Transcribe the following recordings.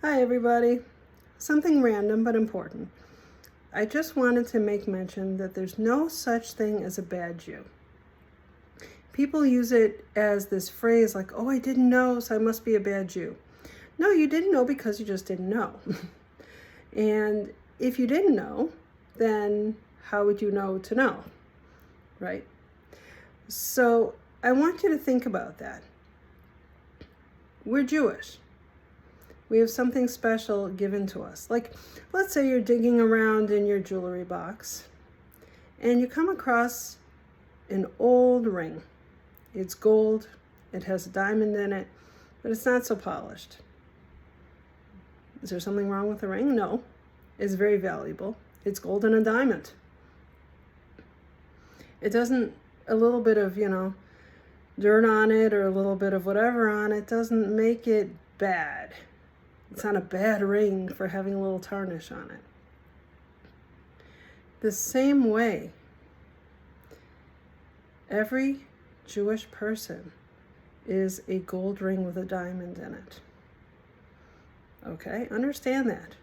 Hi everybody. Something random but important. I just wanted to make mention that there's no such thing as a bad Jew. People use it as this phrase like, oh, I didn't know, so I must be a bad Jew. No, you didn't know because you just didn't know. And if you didn't know, then how would you know to know, right? So I want you to think about that. We're Jewish. We have something special given to us. Like, let's say you're digging around in your jewelry box and you come across an old ring. It's gold, it has a diamond in it, but it's not so polished. Is there something wrong with the ring? No. It's very valuable. It's gold and a diamond. It doesn't, a little bit of, dirt on it or a little bit of whatever on it doesn't make it bad. It's not a bad ring for having a little tarnish on it. The same way, every Jewish person is a gold ring with a diamond in it. Okay, understand that.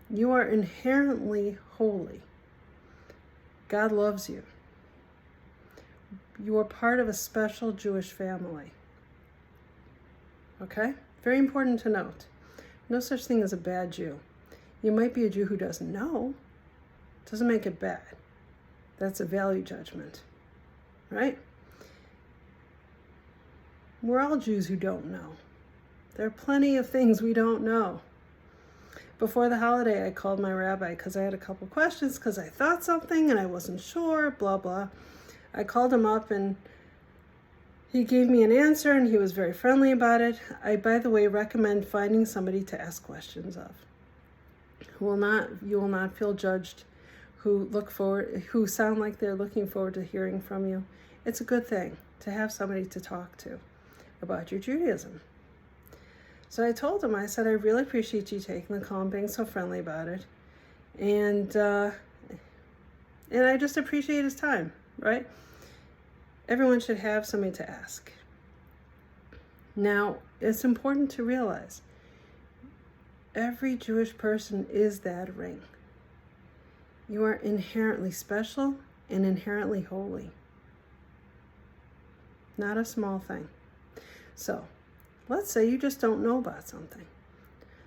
You are inherently holy. God loves you. You are part of a special Jewish family. Okay, very important to note. No such thing as a bad Jew. You might be a Jew who doesn't know. Doesn't make it bad. That's a value judgment, right? We're all Jews who don't know. There are plenty of things we don't know. Before the holiday, I called my rabbi because I had a couple questions because I thought something and I wasn't sure, blah, blah. I called him up and he gave me an answer and he was very friendly about it. I, by the way, recommend finding somebody to ask questions of. You will not feel judged, who sound like they're looking forward to hearing from you. It's a good thing to have somebody to talk to about your Judaism. So I told him, I said, I really appreciate you taking the call and being so friendly about it. And I just appreciate his time, right? Everyone should have somebody to ask. Now, it's important to realize every Jewish person is that ring. You are inherently special and inherently holy. Not a small thing. So, let's say you just don't know about something.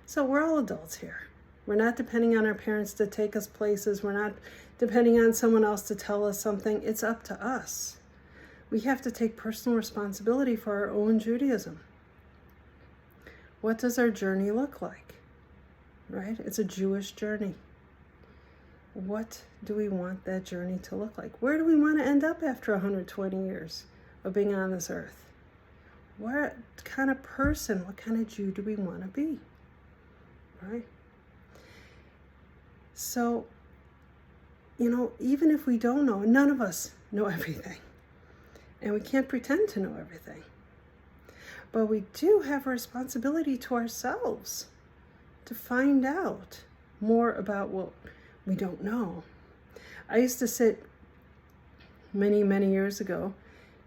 So we're all adults here. We're not depending on our parents to take us places. We're not depending on someone else to tell us something. It's up to us. We have to take personal responsibility for our own Judaism. What does our journey look like? Right? It's a Jewish journey. What do we want that journey to look like? Where do we want to end up after 120 years of being on this earth? What kind of person, what kind of Jew do we want to be? Right? So, even if we don't know, none of us know everything. And we can't pretend to know everything. But we do have a responsibility to ourselves to find out more about what we don't know. I used to sit many, many years ago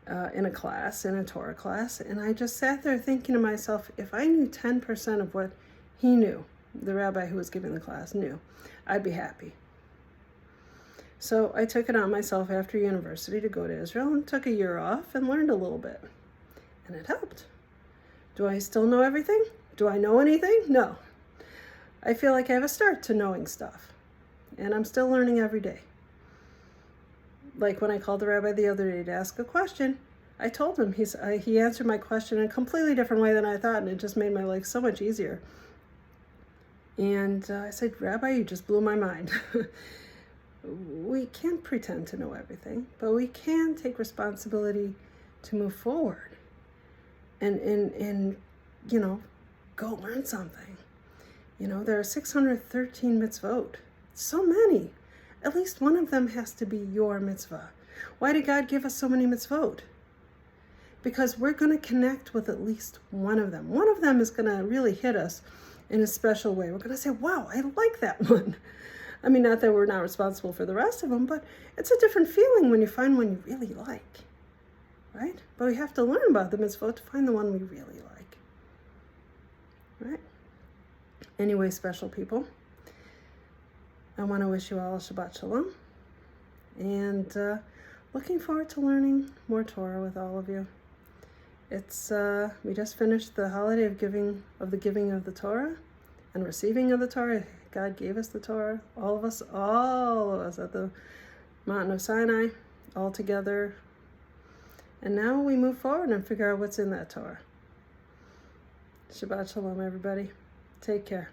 in a Torah class, and I just sat there thinking to myself, if I knew 10% of what he knew, the rabbi who was giving the class knew, I'd be happy. So I took it on myself after university to go to Israel and took a year off and learned a little bit. And it helped. Do I still know everything? Do I know anything? No. I feel like I have a start to knowing stuff. And I'm still learning every day. Like when I called the rabbi the other day to ask a question, I told him, he answered my question in a completely different way than I thought, and it just made my life so much easier. And I said, Rabbi, you just blew my mind. We can't pretend to know everything, but we can take responsibility to move forward and go learn something. There are 613 mitzvot. So many. At least one of them has to be your mitzvah. Why did God give us so many mitzvot? Because we're going to connect with at least one of them. One of them is going to really hit us in a special way. We're going to say, wow, I like that one. I mean, not that we're not responsible for the rest of them, but it's a different feeling when you find one you really like, right? But we have to learn about the mitzvot to find the one we really like, right? Anyway, special people, I want to wish you all a Shabbat Shalom, and looking forward to learning more Torah with all of you. It's we just finished the holiday of the giving of the Torah and receiving of the Torah. God gave us the Torah, all of us at the Mountain of Sinai, all together. And now we move forward and figure out what's in that Torah. Shabbat Shalom, everybody. Take care.